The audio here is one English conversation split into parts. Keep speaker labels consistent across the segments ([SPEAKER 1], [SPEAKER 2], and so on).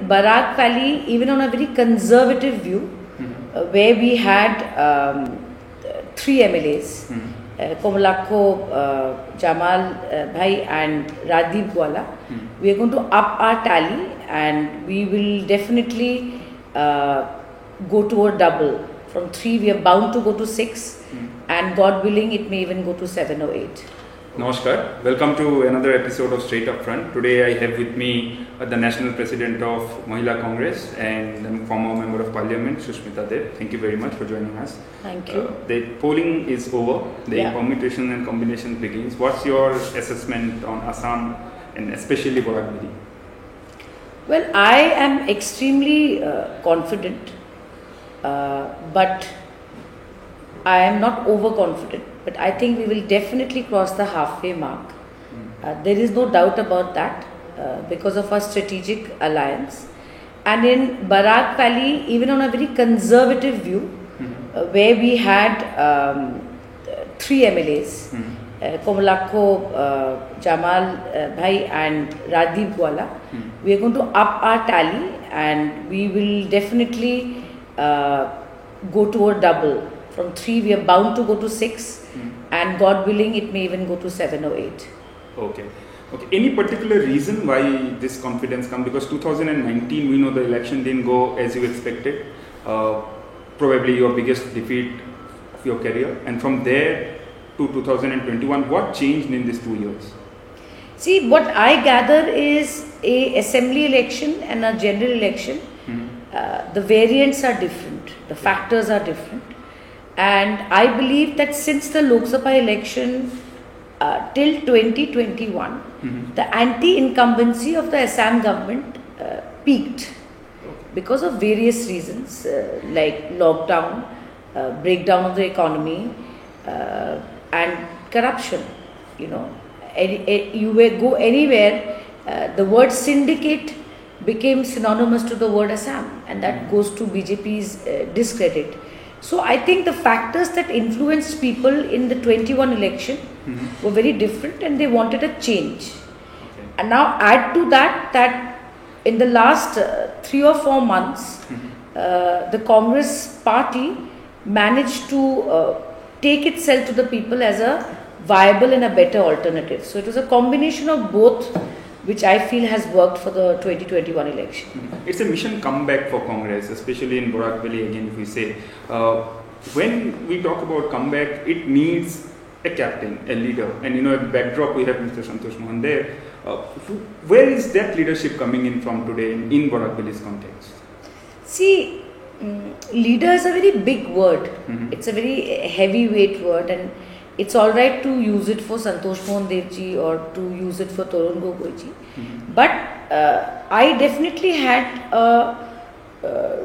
[SPEAKER 1] Barak Valley, even on a very conservative view, where we had three MLAs, Komalakho, Jamal Bhai and Radip Gwala, we are going to up our tally and we will definitely go to a double. From 3 we are bound to go to 6 and God willing it may even go to 7 or 8.
[SPEAKER 2] Namaskar, welcome to another episode of Straight Up Front. Today I have with me the National President of Mahila Congress and the former Member of Parliament, Sushmita Dev. Thank you very much for joining us.
[SPEAKER 1] Thank you.
[SPEAKER 2] The polling is over, the permutation and combination begins. What's your assessment on Assam and especially Barak Valley?
[SPEAKER 1] Well, I am extremely confident, but I am not overconfident. But I think we will definitely cross the halfway mark. There is no doubt about that because of our strategic alliance. And in Barak Valley, even on a very conservative view, where we had 3 MLAs, Komalakho, Jamal Bhai and Radip Gwala, we are going to up our tally and we will definitely go to a double. From 3 we are bound to go to 6 and God willing it may even go to 7 or 8.
[SPEAKER 2] Okay. Any particular reason why this confidence comes? Because 2019 we know the election didn't go as you expected. Probably your biggest defeat of your career. And from there to 2021, what changed in these 2 years?
[SPEAKER 1] See, what I gather is a assembly election and a general election. The variants are different. The factors are different. And I believe that since the Lok Sabha election till 2021, the anti-incumbency of the Assam government peaked because of various reasons like lockdown, breakdown of the economy and corruption. You know, you go anywhere, the word syndicate became synonymous to the word Assam, and that goes to BJP's discredit. So I think the factors that influenced people in the 21 election were very different and they wanted a change. And now add to that in the last 3 or 4 months, the Congress party managed to take itself to the people as a viable and a better alternative. So it was a combination of both which I feel has worked for the 2021 election.
[SPEAKER 2] It's a mission comeback for Congress, especially in Barak Valley again if we say. When we talk about comeback, it needs a captain, a leader. And you know, at the backdrop we have Mr. Santosh Mohan there. Where is that leadership coming in from today in Barak Valley's context?
[SPEAKER 1] See, leader is a very big word. It's a very heavyweight word and it's all right to use it for Santosh Mohan Dev ji or to use it for Tarun Gogoi ji. But I definitely had a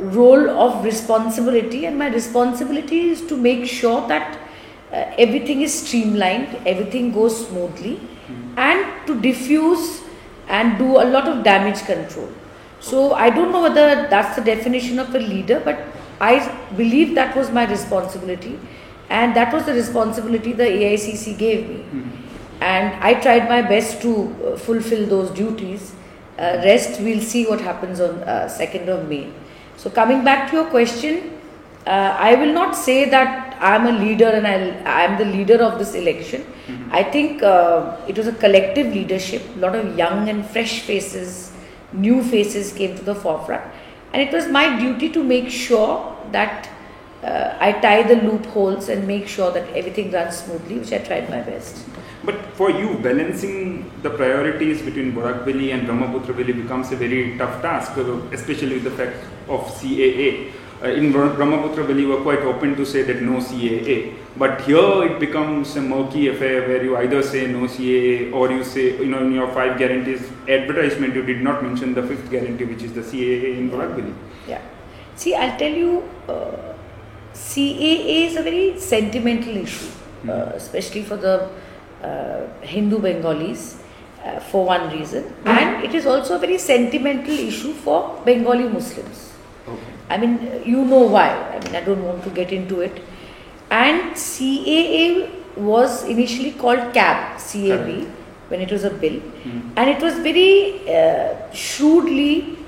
[SPEAKER 1] role of responsibility, and my responsibility is to make sure that everything is streamlined, everything goes smoothly, and to diffuse and do a lot of damage control. So I don't know whether that's the definition of a leader, but I believe that was my responsibility. And that was the responsibility the AICC gave me. And I tried my best to fulfill those duties. Rest, we'll see what happens on 2nd of May. So coming back to your question, I will not say that I'm a leader and I'm the leader of this election. I think it was a collective leadership. A lot of young and fresh faces, new faces came to the forefront. And it was my duty to make sure that I tie the loopholes and make sure that everything runs smoothly, which I tried my best.
[SPEAKER 2] But for you, balancing the priorities between Barak Valley and Brahmaputra Valley becomes a very tough task, especially with the fact of CAA. In Brahmaputra Valley, you were quite open to say that no CAA. But here it becomes a murky affair where you either say no CAA or you say, you know, in your 5 guarantees advertisement, you did not mention the 5th guarantee, which is the CAA in Barak Valley.
[SPEAKER 1] Yeah. See, I'll tell you, CAA is a very sentimental issue, especially for the Hindu Bengalis for one reason, and it is also a very sentimental issue for Bengali Muslims. I mean, you know why. I mean, I don't want to get into it. And CAA was initially called CAB, when it was a bill, and it was very shrewdly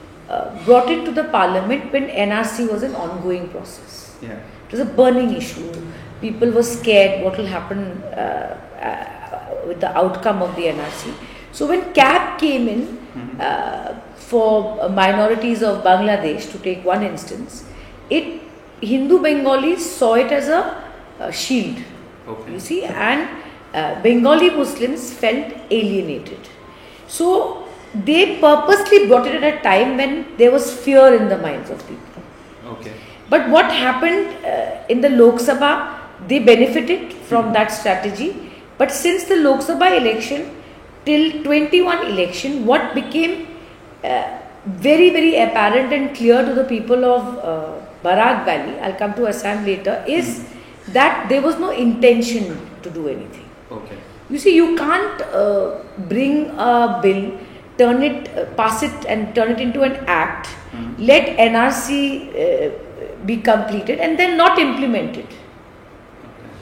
[SPEAKER 1] brought it to the parliament when NRC was an ongoing process.
[SPEAKER 2] Yeah.
[SPEAKER 1] It was a burning issue. People were scared what will happen with the outcome of the NRC. So when CAB came in for minorities of Bangladesh, to take one instance, Hindu Bengalis saw it as a shield.
[SPEAKER 2] Okay.
[SPEAKER 1] You see, and Bengali Muslims felt alienated. So they purposely brought it at a time when there was fear in the minds of people.
[SPEAKER 2] Okay.
[SPEAKER 1] But what happened in the Lok Sabha, they benefited from that strategy. But since the Lok Sabha election till 21 election, what became very, very apparent and clear to the people of Barak Valley, I'll come to Assam later, is that there was no intention to do anything.
[SPEAKER 2] Okay.
[SPEAKER 1] You see, you can't bring a bill, pass it and turn it into an act, let NRC be completed and then not implement it.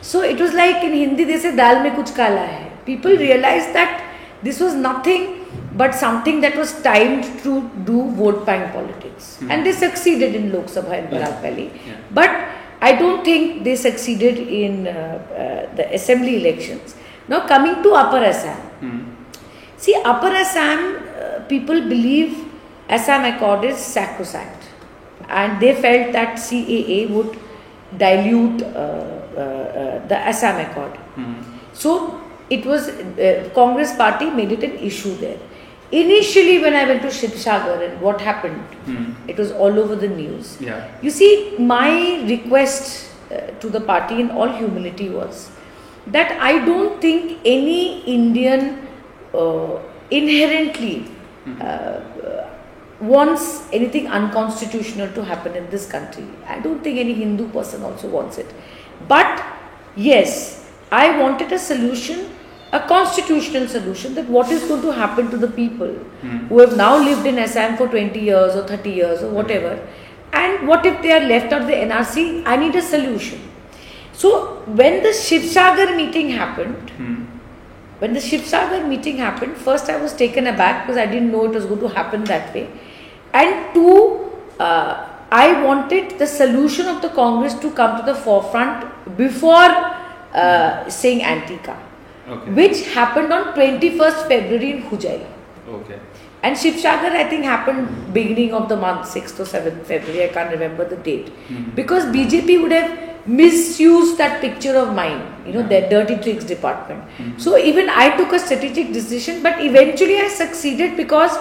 [SPEAKER 1] So it was like in Hindi they say dal mein kuch kala hai. People realized that this was nothing but something that was timed to do vote bank politics. And they succeeded in Lok Sabha in Barak Valley.
[SPEAKER 2] Yeah.
[SPEAKER 1] But I don't think they succeeded in the assembly elections. Now coming to Upper Assam. See, Upper Assam, people believe Assam Accord is sacrosanct. And they felt that CAA would dilute the Assam Accord. So it was, Congress party made it an issue there. Initially when I went to Shivsagar and what happened, it was all over the news.
[SPEAKER 2] Yeah.
[SPEAKER 1] You see, my request to the party in all humility was that I don't think any Indian inherently wants anything unconstitutional to happen in this country. I don't think any Hindu person also wants it. But yes, I wanted a solution, a constitutional solution, that what is going to happen to the people who have now lived in Assam for 20 years or 30 years or whatever, and what if they are left out of the NRC? I need a solution. So when the Shivsagar meeting happened, first I was taken aback because I didn't know it was going to happen that way. And two, I wanted the solution of the Congress to come to the forefront before saying anti-Ka, which happened on 21st February in Hujai.
[SPEAKER 2] Okay.
[SPEAKER 1] And Shivsagar, I think, happened beginning of the month, 6th or 7th February, I can't remember the date. Because BJP would have misused that picture of mine, their dirty tricks department. So even I took a strategic decision, but eventually I succeeded because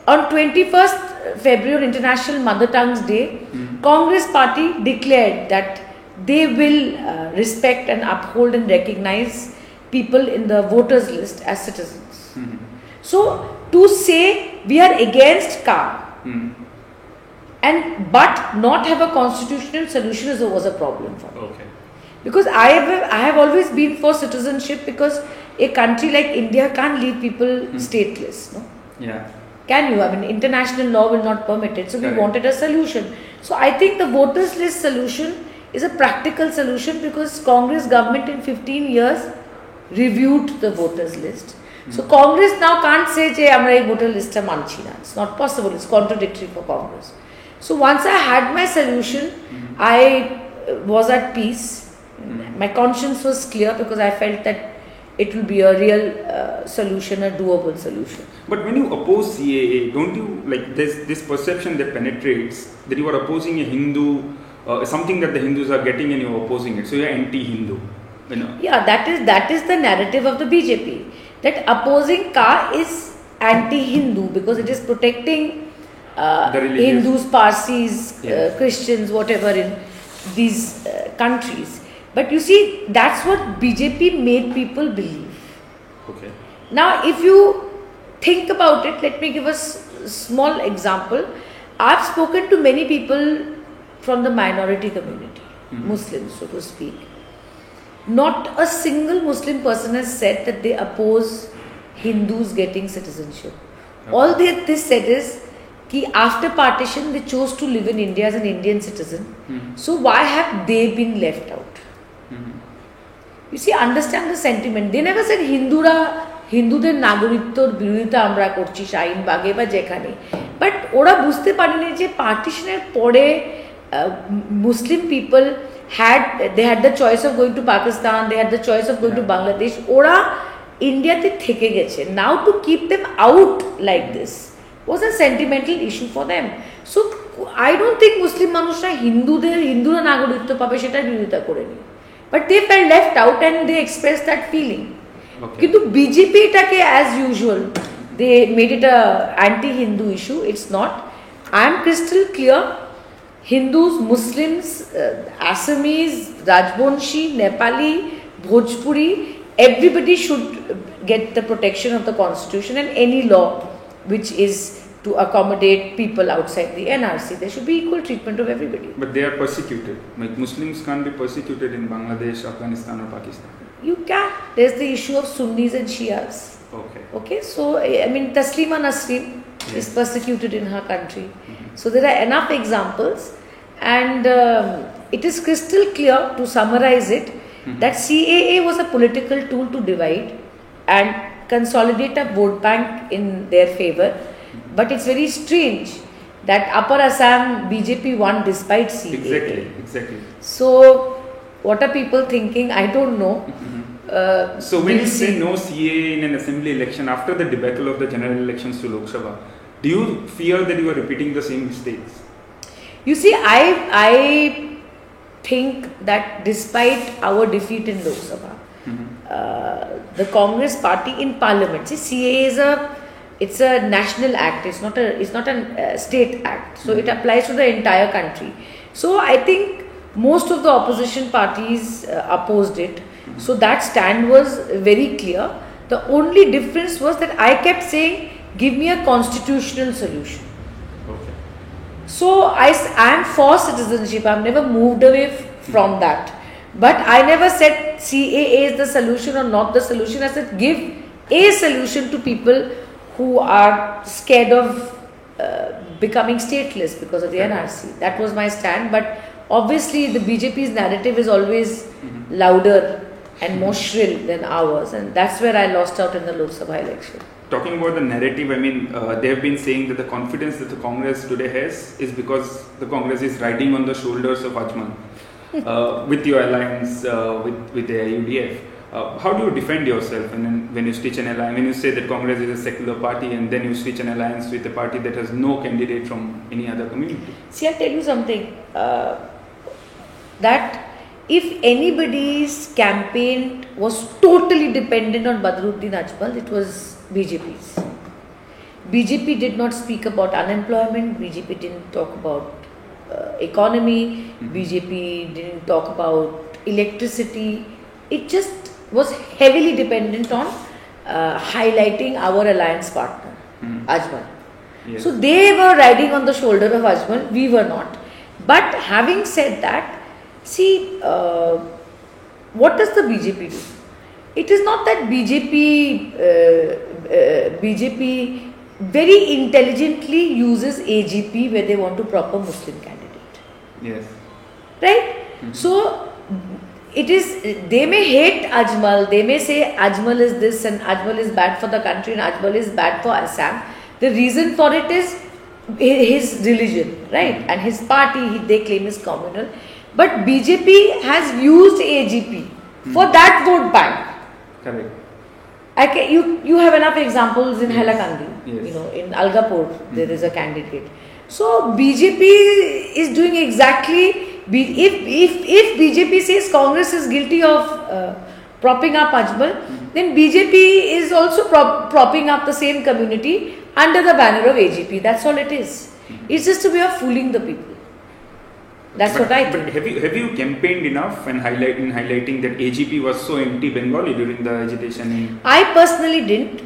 [SPEAKER 1] on 21st February, International Mother Tongue's Day, Congress party declared that they will respect and uphold and recognize people in the voters list as citizens. So to say we are against Ka but not have a constitutional solution was a problem for me.
[SPEAKER 2] Okay.
[SPEAKER 1] Because I have always been for citizenship, because a country like India can't leave people stateless. No?
[SPEAKER 2] Yeah.
[SPEAKER 1] Can you? I mean, international law will not permit it. So we wanted a solution. So I think the voters list solution is a practical solution, because Congress government in 15 years reviewed the voters list. So Congress now can't say, "Jay, amra voter list hai manchina." It's not possible. It's contradictory for Congress. So once I had my solution, I was at peace. My conscience was clear, because I felt that it will be a real solution, a doable solution.
[SPEAKER 2] But when you oppose CAA, don't you, like, there's this perception that penetrates that you are opposing a Hindu, something that the Hindus are getting and you're opposing it. So you're anti-Hindu.
[SPEAKER 1] Yeah, that is the narrative of the BJP. That opposing Ka is anti-Hindu because it is protecting Hindus, Parsis, Christians, whatever in these countries. But you see, that's what BJP made people believe.
[SPEAKER 2] Okay.
[SPEAKER 1] Now, if you think about it, let me give a small example. I've spoken to many people from the minority community, Muslims, so to speak. Not a single Muslim person has said that they oppose Hindus getting citizenship. Okay. All they said is that after partition, they chose to live in India as an Indian citizen. So why have they been left out? You see, understand the sentiment. They never said Hindura হিন্দুদের নাগরিকত্বর বিরোধিতা আমরা করছি শাহিনবাগে বা যেখানে, but ওরা বুঝতে পারেনি যে পার্টিশনের পরে মুসলিম people they had the choice of going to Pakistan, they had the choice of going to Bangladesh. ওরা ইন্ডিয়াতে থেকে গেছে. Now to keep them out like this was a sentimental issue for them. So I don't think মুসলিম মানুষরা হিন্দুরা নাগরিকত্ব পাবে সেটার বিরোধিতা করেনি, but they felt left out and they expressed that feeling. কিন্তু বিজেপি এটাকে as usual they made it a anti-Hindu issue. It's not. I am crystal clear. Hindus, Muslims, Assamese, Rajbanshi, Nepali, Bhojpuri, everybody should get the protection of the constitution and any law which is to accommodate people outside the NRC. There should be equal treatment of everybody.
[SPEAKER 2] But they are persecuted. Like Muslims can't be persecuted in Bangladesh, Afghanistan or Pakistan.
[SPEAKER 1] You can. There's the issue of Sunnis and Shias. Okay. So I mean, Taslima Nasrin is persecuted in her country. So there are enough examples, and it is crystal clear, to summarize it, that CAA was a political tool to divide and consolidate a vote bank in their favor. But it's very strange that Upper Assam BJP won despite CAA.
[SPEAKER 2] Exactly.
[SPEAKER 1] So what are people thinking? I don't know.
[SPEAKER 2] So when you say no CAA in an assembly election after the debacle of the general elections to Lok Sabha, do you fear that you are repeating the same mistakes?
[SPEAKER 1] You see, I think that despite our defeat in Lok Sabha, the Congress party in Parliament, see, CAA it's a national act. It's not a state act. So it applies to the entire country. So I think most of the opposition parties opposed it. So that stand was very clear. The only difference was that I kept saying, give me a constitutional solution.
[SPEAKER 2] Okay.
[SPEAKER 1] So I am for citizenship. I've never moved away from that. But I never said CAA is the solution or not the solution. I said give a solution to people who are scared of becoming stateless because of the NRC. That was my stand. But obviously the BJP's narrative is always louder and more shrill than ours, and that's where I lost out in the Lok Sabha election.
[SPEAKER 2] Talking about the narrative, I mean, they have been saying that the confidence that the Congress today has is because the Congress is riding on the shoulders of Ajmal with your alliance with the UDF. How do you defend yourself when you stitch an alliance? When you say that Congress is a secular party and then you stitch an alliance with a party that has no candidate from any other community?
[SPEAKER 1] See, I'll tell you something. That if anybody's campaign was totally dependent on Badruddin Ajmal, it was BJP's. BJP did not speak about unemployment. BJP didn't talk about economy. BJP didn't talk about electricity. It just was heavily dependent on highlighting our alliance partner, Ajmal.
[SPEAKER 2] Yes.
[SPEAKER 1] So they were riding on the shoulder of Ajmal. We were not. But having said that, see, what does the BJP do? It is not that BJP very intelligently uses AGP where they want to prop a Muslim candidate.
[SPEAKER 2] Yes.
[SPEAKER 1] Right? So it is, they may hate Ajmal, they may say Ajmal is this and Ajmal is bad for the country and Ajmal is bad for Assam. The reason for it is his religion, right? And his party, they claim is communal. But BJP has used AGP for that vote bank.
[SPEAKER 2] Correct.
[SPEAKER 1] You have enough examples in Hailakandi.
[SPEAKER 2] Yes.
[SPEAKER 1] You know, in Algapur there is a candidate. So BJP is doing exactly. If BJP says Congress is guilty of propping up Ajmal, then BJP is also propping up the same community under the banner of AGP. That's all it is. It's just a way of fooling the people. That's what I think.
[SPEAKER 2] But have you campaigned enough and highlighting that AGP was so anti-Bengali during the agitation?
[SPEAKER 1] I personally didn't,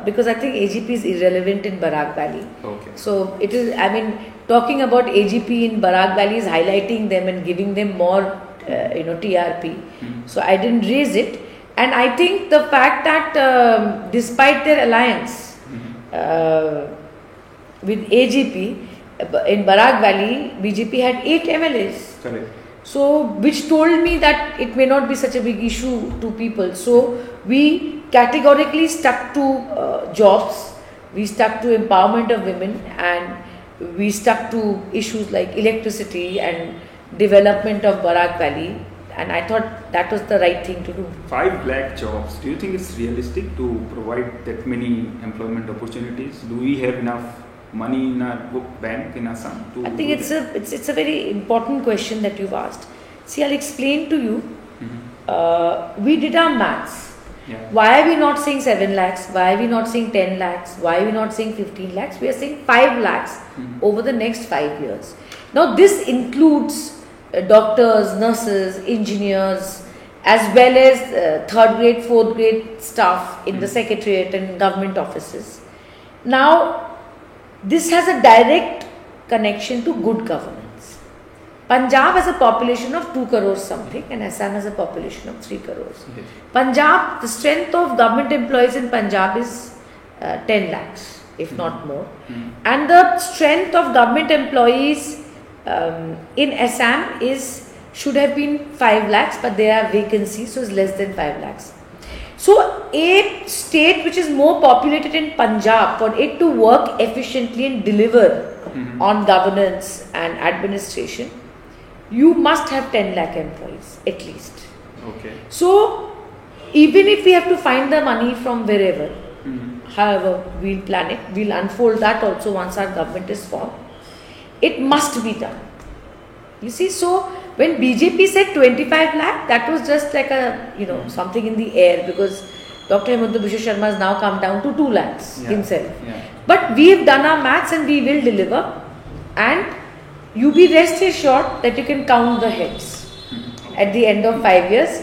[SPEAKER 1] because I think AGP is irrelevant in Barak Valley.
[SPEAKER 2] Okay.
[SPEAKER 1] So it is. I mean, talking about AGP in Barak Valley is highlighting them and giving them more, TRP. So I didn't raise it, and I think the fact that despite their alliance with AGP. In Barak Valley, BJP had 8 MLAs.
[SPEAKER 2] Correct.
[SPEAKER 1] So, which told me that it may not be such a big issue to people. So, we categorically stuck to jobs, we stuck to empowerment of women, and we stuck to issues like electricity and development of Barak Valley, and I thought that was the right thing to do.
[SPEAKER 2] 5 lakh jobs. Do you think it's realistic to provide that many employment opportunities? Do we have enough money in our bank in Assam to?
[SPEAKER 1] I think it's a very important question that you've asked. See, I'll explain to you. We did our maths.
[SPEAKER 2] Yeah.
[SPEAKER 1] Why are we not saying 7 lakhs? Why are we not saying 10 lakhs? Why are we not saying 15 lakhs? We are saying 5 lakhs over the next 5 years. Now, this includes doctors, nurses, engineers, as well as 3rd grade, 4th grade staff in the secretariat and government offices. Now, this has a direct connection to good governance. Punjab has a population of 2 crores something, and Assam has a population of 3 crores.
[SPEAKER 2] Yes.
[SPEAKER 1] Punjab, the strength of government employees in Punjab is 10 lakhs, if not more. And the strength of government employees in Assam should have been 5 lakhs, but there are vacancies, so it's less than 5 lakhs. So, a state which is more populated in Punjab, for it to work efficiently and deliver on governance and administration, you must have 10 lakh employees at least.
[SPEAKER 2] Okay.
[SPEAKER 1] So, even if we have to find the money from wherever, however we'll plan it, we'll unfold that also once our government is formed. It must be done. You see, so when BJP said 25 lakh, that was just like a, something in the air, because Dr. Himanta Biswa Sharma has now come down to 2 lakhs himself.
[SPEAKER 2] Yeah.
[SPEAKER 1] But we have done our maths and we will deliver, and you be rest assured that you can count the heads at the end of 5 years.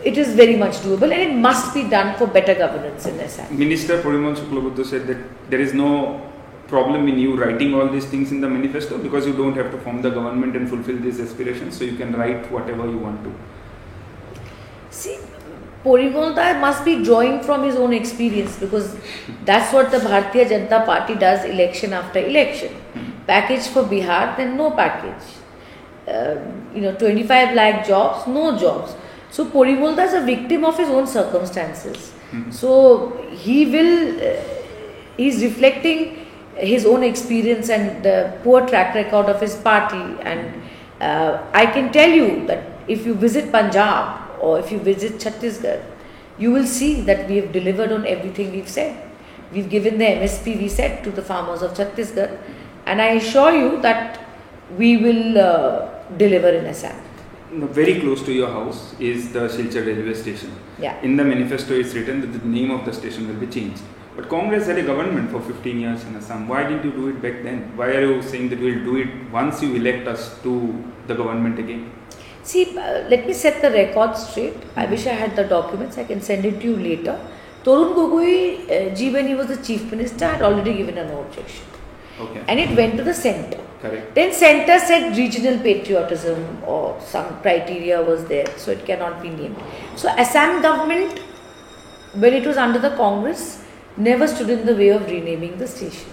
[SPEAKER 1] It is very much doable, and it must be done for better governance in Assam.
[SPEAKER 2] Minister Porimal Suklabuddha said that there is no problem in you writing all these things in the manifesto, because you don't have to form the government and fulfill these aspirations, so you can write whatever you want to.
[SPEAKER 1] See, Porimal must be drawing from his own experience, because that's what the Bharatiya Janata Party does election after election. Package for Bihar, then no package. 25 lakh jobs, no jobs. So Porimal is a victim of his own circumstances. So he's reflecting his own experience and the poor track record of his party. And I can tell you that if you visit Punjab or if you visit Chhattisgarh, you will see that we have delivered on everything we've said. We've given the MSP we said to the farmers of Chhattisgarh, and I assure you that we will deliver in Assam.
[SPEAKER 2] Very close to your house is the Silchar railway station.
[SPEAKER 1] Yeah.
[SPEAKER 2] In the manifesto it's written that the name of the station will be changed. But Congress had a government for 15 years in Assam. Why didn't you do it back then? Why are you saying that we'll do it once you elect us to the government again?
[SPEAKER 1] See, let me set the record straight. I wish I had the documents. I can send it to you later. Tarun Gogoi ji, when he was the chief minister, had already given a no objection.
[SPEAKER 2] Okay.
[SPEAKER 1] And it went to the centre.
[SPEAKER 2] Correct.
[SPEAKER 1] Then centre said regional patriotism or some criteria was there, so it cannot be named. So Assam government, when it was under the Congress, never stood in the way of renaming the station.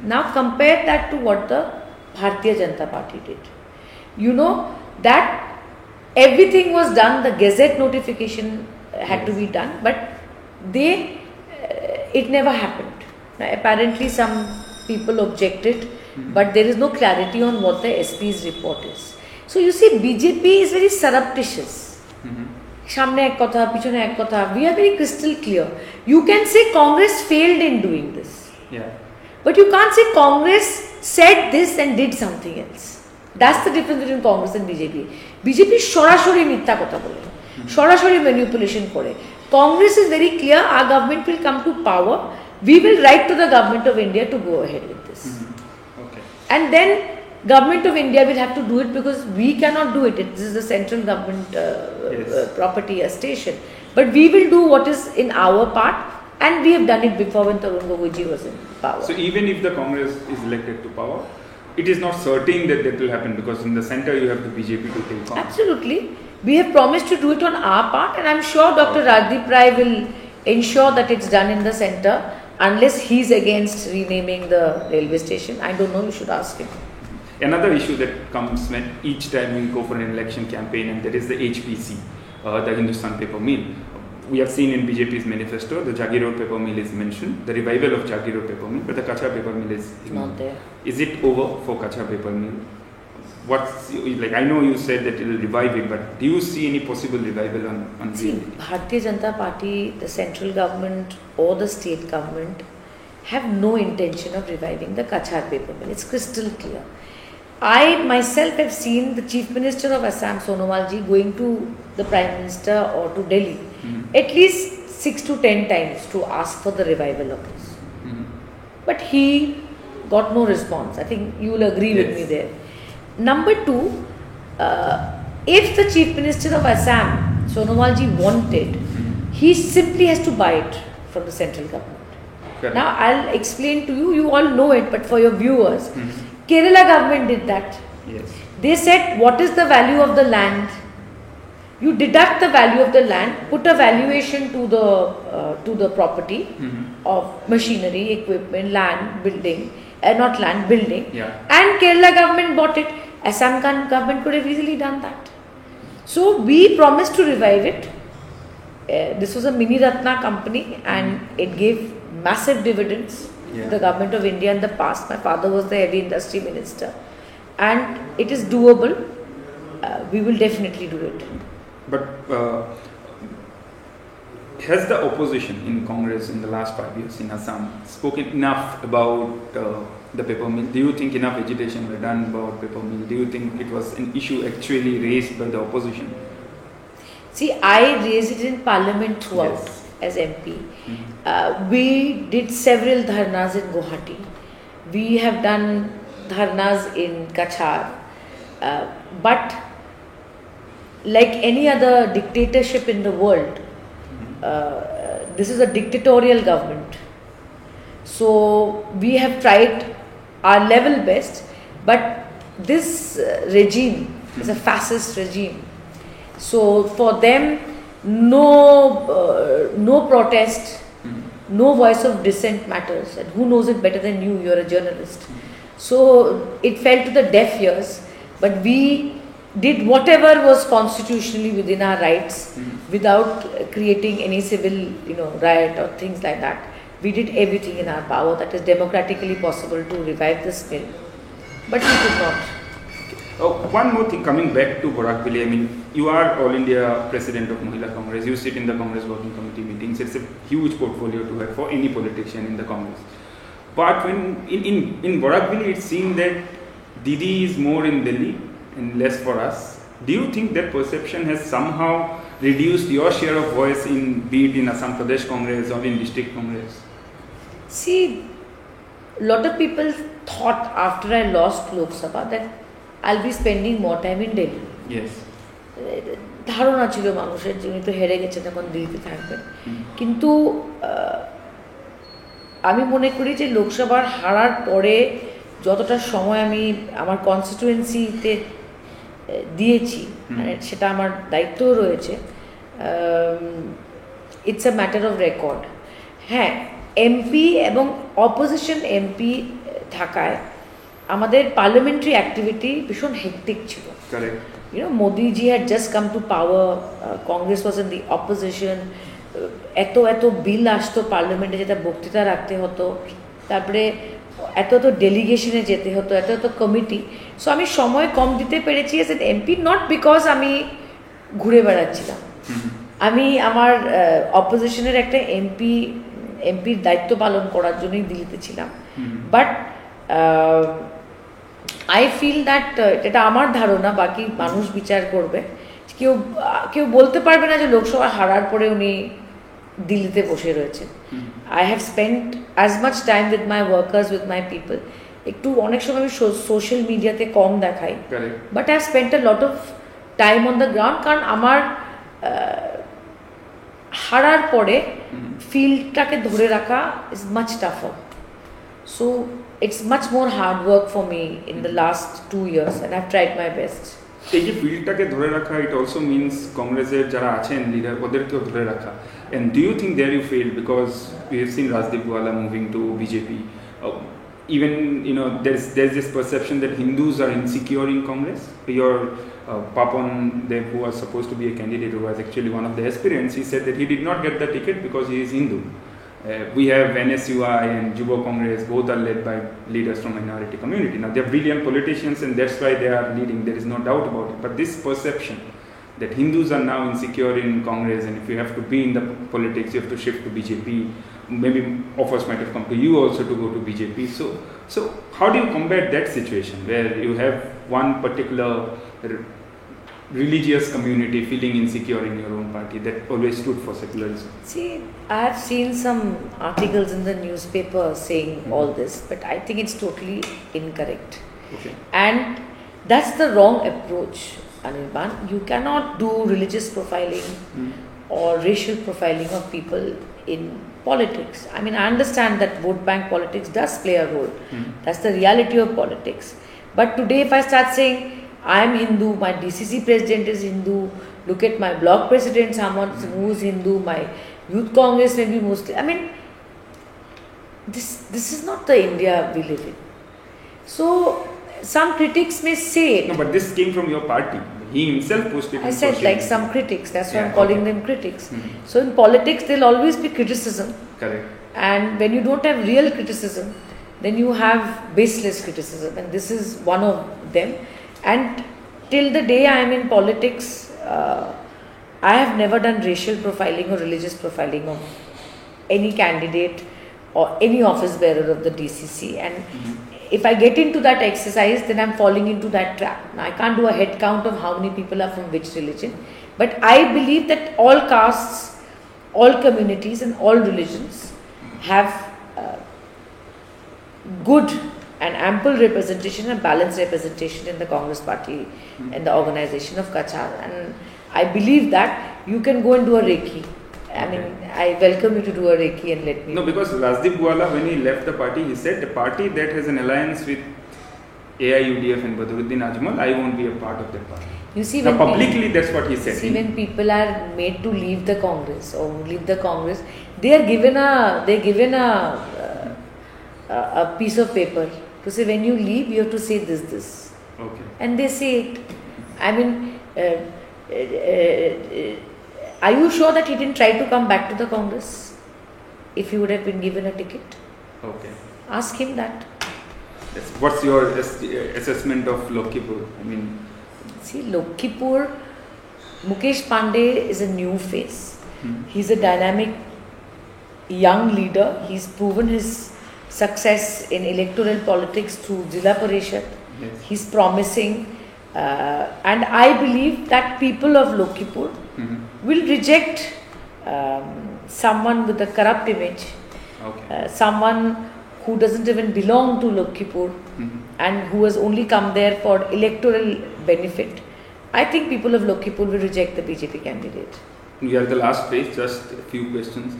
[SPEAKER 1] Now compare that to what the Bharatiya Janata Party did. You know that everything was done, the gazette notification had to be done, but it never happened. Now, apparently some people objected, but there is no clarity on what the SP's report is. So you see, BJP is very surreptitious. Shamne ek kotha, pichone ek kotha. We are very crystal clear. You can say Congress failed in doing this.
[SPEAKER 2] Yeah.
[SPEAKER 1] But you can't say Congress said this and did something else. That's the difference between Congress and BJP. BJP sorashori mittha kotha bole. Sorashori manipulation kore. Congress is very clear, our government will come to power. We will write to the government of India to go ahead with this.
[SPEAKER 2] Okay.
[SPEAKER 1] And then government of India will have to do it, because we cannot do it. This is the central government property, a station. But we will do what is in our part, and we have done it before when Tarun Gogoi was in power.
[SPEAKER 2] So even if the Congress is elected to power, it is not certain that will happen, because in the centre you have the BJP to take on.
[SPEAKER 1] Absolutely. We have promised to do it on our part, and I am sure Dr. Rajdeep Rai will ensure that it's done in the centre, unless he's against renaming the railway station. I don't know, you should ask him.
[SPEAKER 2] Another issue that comes when each time we go for an election campaign, and that is the HPC, the Hindustan Paper Mill. we have seen in BJP's manifesto, the Jagirod paper mill is mentioned, the revival of Jagirod paper mill, but the Kachar paper mill is
[SPEAKER 1] not there.
[SPEAKER 2] Is it over for Kachar paper mill? What's like? I know you said that it will revive it, but do you see any possible revival on
[SPEAKER 1] See, Bharatiya Janata Party, the central government or the state government have no intention of reviving the Kachar paper mill. It's crystal clear. I myself have seen the Chief Minister of Assam, Sonowal ji, going to the Prime Minister or to Delhi at least 6 to 10 times to ask for the revival of this. But he got no response. I think you will agree with me there. Number two, if the Chief Minister of Assam, Sonowal ji, wanted, he simply has to buy it from the central government.
[SPEAKER 2] Correct.
[SPEAKER 1] Now I'll explain to you, you all know it, but for your viewers, Kerala government did that.
[SPEAKER 2] Yes.
[SPEAKER 1] They said, what is the value of the land? You deduct the value of the land, put a valuation to the property of machinery, equipment, land, building, not land, building.
[SPEAKER 2] Yeah.
[SPEAKER 1] And Kerala government bought it. Assam government could have easily done that. So we promised to revive it. This was a mini Ratna company and it gave massive dividends to the government of India in the past. My father was the heavy industry minister. And it is doable. We will definitely do it.
[SPEAKER 2] But has the opposition in Congress in the last 5 years in Assam spoken enough about the paper mill? Do you think enough agitation were done about paper mill? Do you think it was an issue actually raised by the opposition?
[SPEAKER 1] See, I raised it in Parliament throughout as MP. We did several dharnas in Guwahati. We have done dharnas in Kachar. But like any other dictatorship in the world, this is a dictatorial government. So we have tried our level best, but this regime is a fascist regime. So for them, no protest, no voice of dissent matters. And who knows it better than you? You're a journalist. So it fell to the deaf ears, but we did whatever was constitutionally within our rights without creating any civil, riot or things like that. We did everything in our power that is democratically possible to revive this mill, but we could not.
[SPEAKER 2] One more thing, coming back to Borakveli, I mean, you are All India President of Mahila Congress, you sit in the Congress Working Committee meetings, it's a huge portfolio to have for any politician in the Congress. But when in Borakveli, it seemed that Didi is more in Delhi and less for us. Do you think that perception has somehow reduced your share of voice be it in Assam Pradesh Congress or in District Congress?
[SPEAKER 1] See, a lot of people thought after I lost Lok Sabha that I'll be spending more time in Delhi.
[SPEAKER 2] Yes.
[SPEAKER 1] ধারণা ছিল মানুষের যে উনি তো হেরে গেছেন এখন দিল্লিতে থাকবেন, কিন্তু আমি মনে করি যে লোকসভার হারার পরে যতটা সময় আমি আমার কনস্টিটুয়েন্সিতে দিয়েছি, মানে সেটা আমার দায়িত্বও রয়েছে, it's a matter of record. হ্যাঁ, এমপি এবং অপোজিশন এমপি থাকায় আমাদের পার্লামেন্টারি অ্যাক্টিভিটি ভীষণ হেক্টিক ছিল। Modi ji had just come to power, Congress was in the opposition, এত বিল আসতো পার্লামেন্টে যেটা বক্তৃতা রাখতে হতো, তারপরে এত ডেলিগেশনে যেতে হতো, এত কমিটি। সো আমি সময় কম দিতে পেরেছি age N MP, not because আমি ঘুরে বেড়াচ্ছিলাম। আমি আমার অপোজিশনের একটা এমপির দায়িত্ব পালন করার জন্যই দিল্লিতে ছিলাম। বাট আই ফিল দ্যাট, এটা আমার ধারণা, বাকি মানুষ বিচার করবে, কেউ বলতে পারবে না যে লোকসভা হারার পরে উনি দিল্লিতে বসে রয়েছেন। I have spent as much time with my workers, with my people. একটু অনেক সময় আমি সোশ্যাল মিডিয়াতে কম দেখাই, but I have spent a lot of time on the ground, কারণ আমার হারার পরে ফিল্ডটাকে ধরে রাখা is much টাফার। So it's much more hard work for me in the last 2 years and I've tried my best.
[SPEAKER 2] এই যে ফিল্ডটাকে ধরে রাখা, it also means কংগ্রেসের যারা আছেন লিডার ওদেরকেও ধরে রাখা। And do you think there you failed because we have seen Rajdeep Wala moving to BJP? even there's this perception that Hindus are insecure in Congress. Your Papan Dev, who was supposed to be a candidate, who was actually one of the aspirants, he said that he did not get the ticket because he is Hindu. We have NSUI and Yuva Congress, both are led by leaders from minority community. Now they are brilliant politicians and that's why they are leading, there is no doubt about it. But this perception that Hindus are now insecure in Congress and if you have to be in the politics, you have to shift to BJP. Maybe offers might have come to you also to go to BJP. So how do you combat that situation where you have one particular religious community feeling insecure in your own party that always stood for secularism?
[SPEAKER 1] See, I have seen some articles in the newspaper saying all this, but I think it's totally incorrect.
[SPEAKER 2] Okay.
[SPEAKER 1] And that's the wrong approach, Anirban. You cannot do religious profiling or racial profiling of people in politics. I mean, I understand that vote bank politics does play a role. That's the reality of politics. But today, if I start saying, I am Hindu, my DCC president is Hindu, look at my block president, someone who is Hindu, my youth congress may be Muslim. I mean, this is not the India we live in. So, some critics may say...
[SPEAKER 2] No, but this came from your party. He himself posted.
[SPEAKER 1] I said like some critics, that's why I'm calling them critics. So in politics, there'll always be criticism.
[SPEAKER 2] Correct.
[SPEAKER 1] And when you don't have real criticism, then you have baseless criticism. And this is one of them. And till the day I am in politics, I have never done racial profiling or religious profiling of any candidate or any office bearer of the DCC. And if I get into that exercise, then I'm falling into that trap. Now, I can't do a head count of how many people are from which religion. But I believe that all castes, all communities and all religions have good and ample representation and balanced representation in the Congress party and the organization of Kachar. And I believe that you can go and do a Reiki. I mean, I welcome you to do a Reiki and let me...
[SPEAKER 2] No, because Rajdeep Gwala, when he left the party, he said the party that has an alliance with AIUDF and Badruddin Ajmal, I won't be a part of that party.
[SPEAKER 1] You see,
[SPEAKER 2] now, publicly that's what he said.
[SPEAKER 1] See, when people are made to leave the Congress or leave the Congress, they are given a piece of paper to say when you leave, you have to say this.
[SPEAKER 2] Okay.
[SPEAKER 1] And they say it. I mean, are you sure that he didn't try to come back to the Congress if he would have been given a ticket?
[SPEAKER 2] Okay.
[SPEAKER 1] Ask him that.
[SPEAKER 2] Yes. What's your assessment of Lokhipur? I mean,
[SPEAKER 1] see, Lokhipur, Mukesh Pandey is a new face. He's a dynamic young leader. He's proven his success in electoral politics through Zilla Parishad.
[SPEAKER 2] Yes.
[SPEAKER 1] He's promising. And I believe that people of Lokhipur will reject someone with a corrupt image, someone who doesn't even belong to Lokhipur and who has only come there for electoral benefit. I think people of Lokhipur will reject the BJP candidate.
[SPEAKER 2] We are the last page, just a few questions.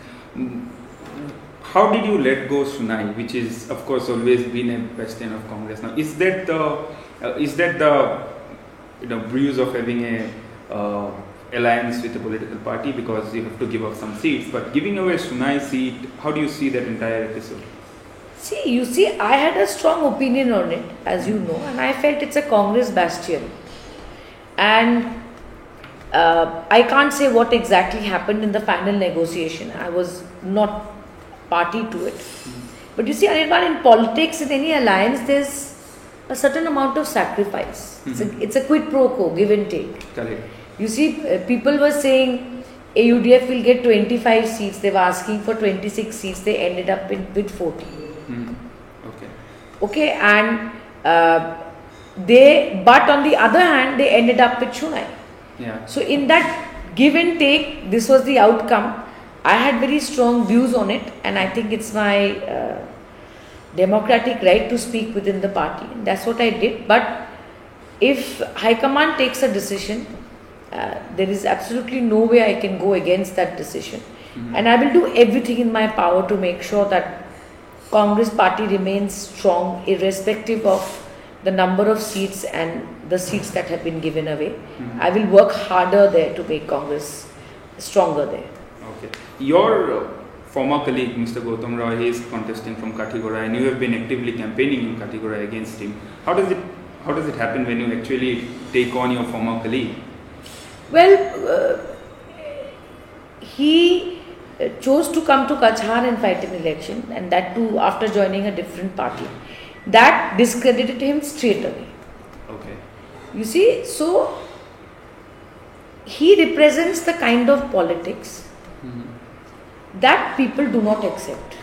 [SPEAKER 2] How did you let go Sunai, which is of course always been a bastion of Congress? Now, is that the bruise of having a alliance with a political party because you have to give up some seats, but giving away Sunai seat, how do you see that entire episode?
[SPEAKER 1] See, I had a strong opinion on it, as you know, and I felt it's a Congress bastion. And I can't say what exactly happened in the final negotiation. I was not party to it. But you see, Anirban, in politics, in any alliance, there's a certain amount of sacrifice. It's a quid pro quo, give and take.
[SPEAKER 2] Correct.
[SPEAKER 1] You see, people were saying AUDF will get 25 seats. They were asking for 26 seats. They ended up with 40. Okay, and but on the other hand, they ended up with Shunai.
[SPEAKER 2] Yeah.
[SPEAKER 1] So in that give and take, this was the outcome. I had very strong views on it, and I think it's my democratic right to speak within the party. And that's what I did. But if High Command takes a decision, there is absolutely no way I can go against that decision. And I will do everything in my power to make sure that Congress party remains strong irrespective of the number of seats and the seats that have been given away. I will work harder there to make Congress stronger there.
[SPEAKER 2] Okay. Your former colleague Mr. Gautam Roy, he is contesting from Kathigora, and you have been actively campaigning in Kathigora against him. How does it happen when you actually take on your former colleague?
[SPEAKER 1] Well, he chose to come to Kachhar and fight an election, and that too after joining a different party. That discredited him straight away.
[SPEAKER 2] Okay.
[SPEAKER 1] You see, so he represents the kind of politics that people do not accept.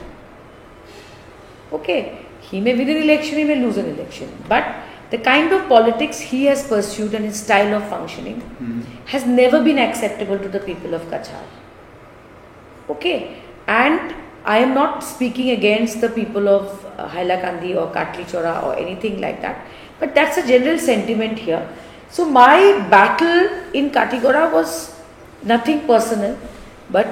[SPEAKER 1] Okay, he may win an election, he may lose an election, but the kind of politics he has pursued and his style of functioning has never been acceptable to the people of Kachhar. Okay, and I am not speaking against the people of Hailakandi or Katli Chora or anything like that, but that's a general sentiment here. So my battle in Kathigora was nothing personal, but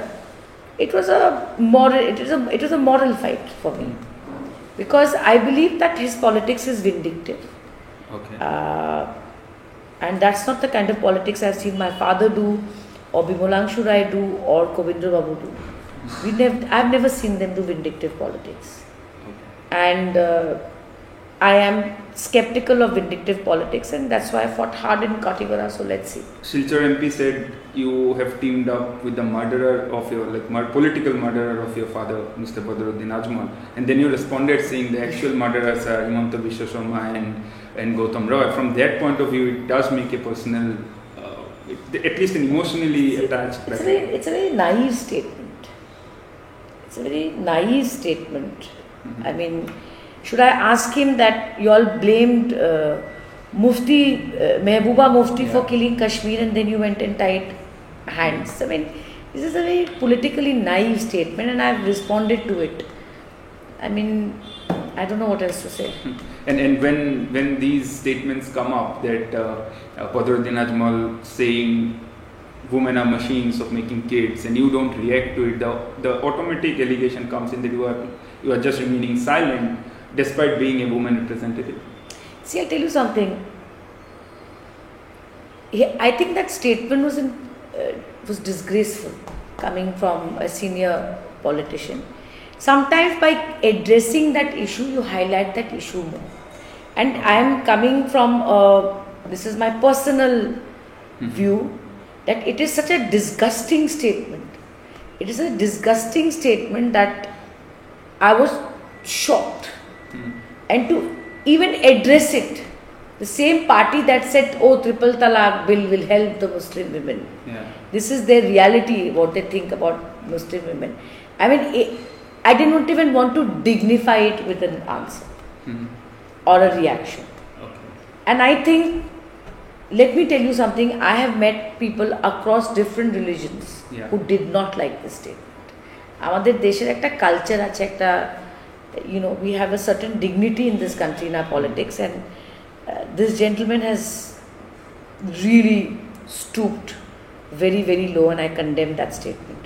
[SPEAKER 1] it was a moral fight for me, because I believe that his politics is vindictive.
[SPEAKER 2] Okay.
[SPEAKER 1] And that's not the kind of politics I've seen my father do, or Bimolangshu Rai do, or Kovindra Babu do. I've never seen them do vindictive politics.
[SPEAKER 2] Okay.
[SPEAKER 1] And I am skeptical of vindictive politics, and that's why I fought hard in Kathigora. So let's see.
[SPEAKER 2] Silchar MP said you have teamed up with the murderer of your, political murderer of your father, Mr. Badruddin Ajmal, and then you responded saying the actual murderers are Himanta Biswa Sarma and Gautam Roy. From that point of view, it does make a personal, at least an emotionally attached.
[SPEAKER 1] It's a very naive statement. It's a very naive statement. I mean, should I ask him that you all blamed Mehbooba Mufti for killing Kashmir and then you went and tied hands? I mean, this is a very politically naive statement, and I've responded to it. I mean, I don't know what else to say.
[SPEAKER 2] And when these statements come up that Badruddin Ajmal saying women are machines of making kids and you don't react to it, the automatic allegation comes in that you are just remaining silent despite being a woman representative.
[SPEAKER 1] See, I'll tell you something. I think that statement was disgraceful coming from a senior politician. Sometimes by addressing that issue, you highlight that issue more. And I am coming from, this is my personal view, that it is such a disgusting statement. It is a disgusting statement that I was shocked. And to even address it, the same party that said, oh, triple talaq bill will help the Muslim women.
[SPEAKER 2] Yeah.
[SPEAKER 1] This is their reality, what they think about Muslim women. I mean, I didn't even want to dignify it with an answer or a reaction.
[SPEAKER 2] Okay.
[SPEAKER 1] And I think, let me tell you something, I have met people across different religions who did not like this statement. আমাদের দেশের একটা culture আছে, একটা we have a certain dignity in this country, in our politics, and this gentleman has really stooped very, very low, and I condemn that statement.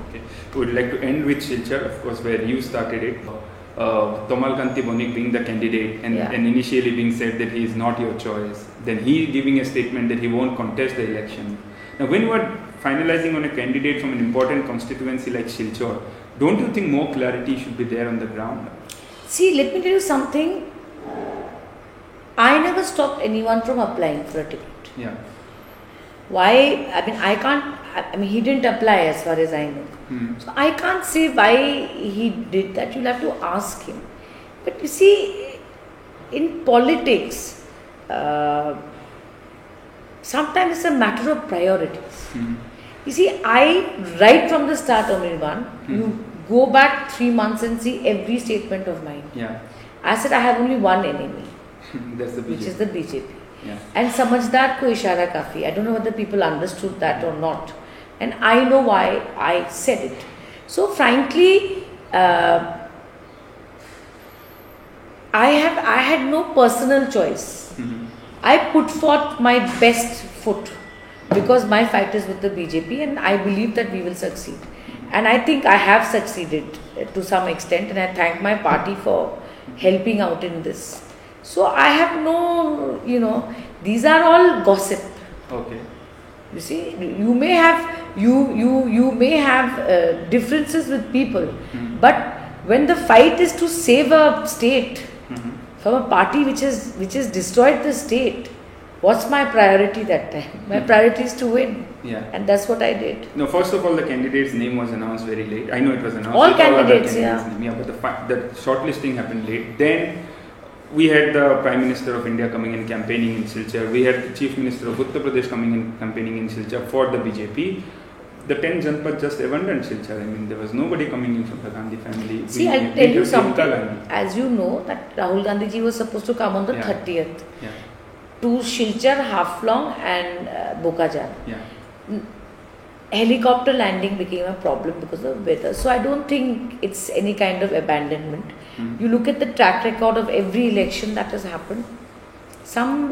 [SPEAKER 2] Okay. We would like to end with Silchar, of course, where you started it. Tomal Kanti Bonik being the candidate and initially being said that he is not your choice. Then he giving a statement that he won't contest the election. Now, when you are finalizing on a candidate from an important constituency like Silchar, don't you think more clarity should be there on the ground?
[SPEAKER 1] See, let me tell you something. I never stopped anyone from applying for a ticket.
[SPEAKER 2] Yeah.
[SPEAKER 1] Why? I mean, he didn't apply as far as I know. So I can't say why he did that. You'll have to ask him. But you see, in politics, sometimes it's a matter of priorities. You see, right from the start, Anirban, you go back 3 months and see every statement of mine.
[SPEAKER 2] Yeah.
[SPEAKER 1] I said I have only one enemy.
[SPEAKER 2] That's the BJP.
[SPEAKER 1] Which is the BJP.
[SPEAKER 2] Yeah.
[SPEAKER 1] And samajhdar ko ishara kafi. I don't know whether people understood that or not. And I know why I said it. So frankly, I had no personal choice. I put forth my best foot because my fight is with the BJP, and I believe that we will succeed. And I think I have succeeded to some extent, and I thank my party for helping out in this. So I have no, these are all gossip.
[SPEAKER 2] Okay.
[SPEAKER 1] You see, you may have you may have differences with people, but when the fight is to save a state from a party which has destroyed the state, what's my priority that time? My priority is to win.
[SPEAKER 2] Yeah.
[SPEAKER 1] And that's what I did.
[SPEAKER 2] No, first of all, the candidate's name was announced very late. I know it was announced.
[SPEAKER 1] All
[SPEAKER 2] with
[SPEAKER 1] candidates,
[SPEAKER 2] other
[SPEAKER 1] yeah.
[SPEAKER 2] Name. Yeah, but the shortlisting happened late. Then we had the Prime Minister of India coming in campaigning in Silchar. We had the Chief Minister of Uttar Pradesh coming in campaigning in Silchar for the BJP. The 10 Janpad just abandoned Silchar. I mean, there was nobody coming in from the Gandhi family.
[SPEAKER 1] See, I'll tell you something. As you know, that Rahul Gandhi ji was supposed to come on the 30th to Silchar, Haflong and Bokajan.
[SPEAKER 2] Yeah.
[SPEAKER 1] Helicopter landing became a problem because of weather. So I don't think it's any kind of abandonment. You look at the track record of every election that has happened. Some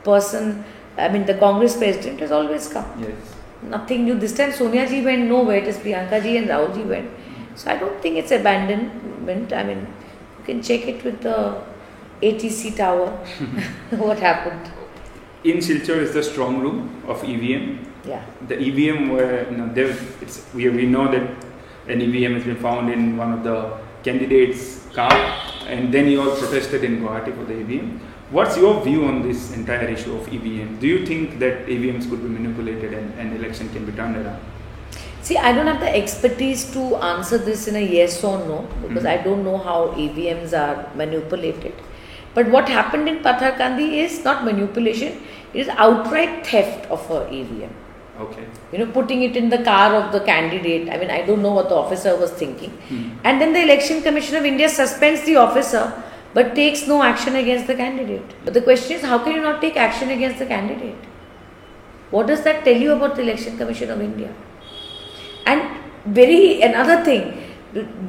[SPEAKER 1] person, I mean the Congress president has always come.
[SPEAKER 2] Yes.
[SPEAKER 1] Nothing new. This time Sonia ji went nowhere. It is Priyanka ji and Rahul ji went. So I don't think it's abandonment. I mean, you can check it with the ATC tower. What happened?
[SPEAKER 2] In Silchar is the strong room of EVM.
[SPEAKER 1] Yeah.
[SPEAKER 2] The EVM were, we know that an EVM has been found in one of the candidates' car, and then you all protested in Guwahati for the EVM. What's your view on this entire issue of EVM? Do you think that EVMs could be manipulated and an election can be turned around?
[SPEAKER 1] See, I don't have the expertise to answer this in a yes or no, because I don't know how EVMs are manipulated. But what happened in Patharkandi is not manipulation, it is outright theft of a EVM.
[SPEAKER 2] Okay.
[SPEAKER 1] Putting it in the car of the candidate. I mean, I don't know what the officer was thinking. And then the Election Commission of India suspends the officer but takes no action against the candidate. But the question is, how can you not take action against the candidate? What does that tell you about the Election Commission of India? And another thing,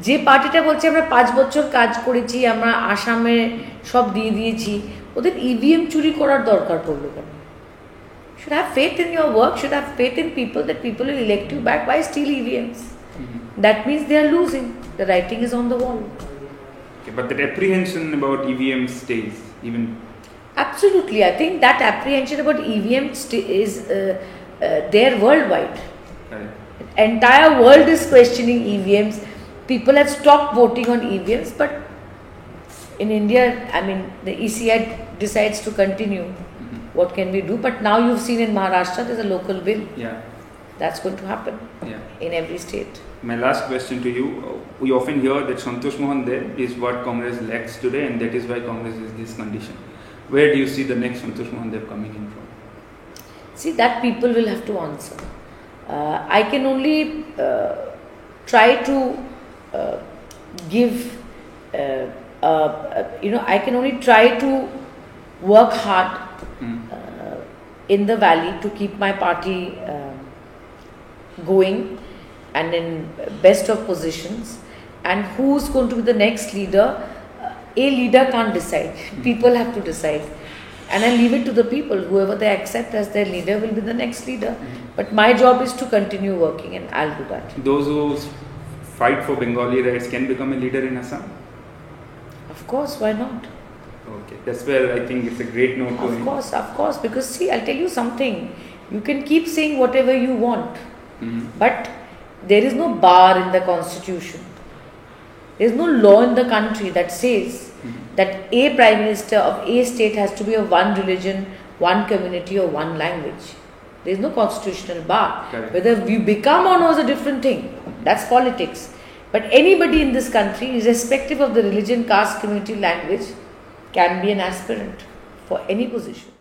[SPEAKER 1] যে পার্টিটা বলছে আমরা 5 বছর কাজ করেছি, আমরা আসামে সব দিয়ে দিয়েছি, ওদের ইভিএম চুরি করার দরকার পড়লো কেন? Should have faith in your work, should have faith in people, that people will elect you back. Why steal EVMs? That means they are losing. The writing is on the wall.
[SPEAKER 2] Okay, but that apprehension about EVM stays even.
[SPEAKER 1] Absolutely, I think that apprehension about EVM is there worldwide.
[SPEAKER 2] Correct.
[SPEAKER 1] Entire world is questioning EVMs. People have stopped voting on EVMs, but in India, I mean, the ECI decides to continue. What can we do? But now you've seen in Maharashtra, there's a local bill.
[SPEAKER 2] Yeah.
[SPEAKER 1] That's going to happen in every state.
[SPEAKER 2] My last question to you, we often hear that Santosh Mohan Deo is what Congress lacks today, and that is why Congress is this condition. Where do you see the next Santosh Mohan Deo coming in from?
[SPEAKER 1] See, that people will have to answer. I can only try to give, I can only try to work hard in the valley to keep my party going and in best of positions. And who's going to be the next leader? A leader can't decide. People have to decide. And I leave it to the people. Whoever they accept as their leader will be the next leader. But my job is to continue working, and I'll do that.
[SPEAKER 2] Those who fight for Bengali rights can become a leader in Assam?
[SPEAKER 1] Of course, why not?
[SPEAKER 2] Okay, that's where I think it's a great note to end.
[SPEAKER 1] Of course, because see, I'll tell you something. You can keep saying whatever you want, but there is no bar in the constitution. There is no law in the country that says that a prime minister of a state has to be of one religion, one community or one language. There is no constitutional bar.
[SPEAKER 2] Correct.
[SPEAKER 1] Whether we become or not is a different thing. That's politics. But anybody in this country, irrespective of the religion, caste, community, language, can be an aspirant for any position.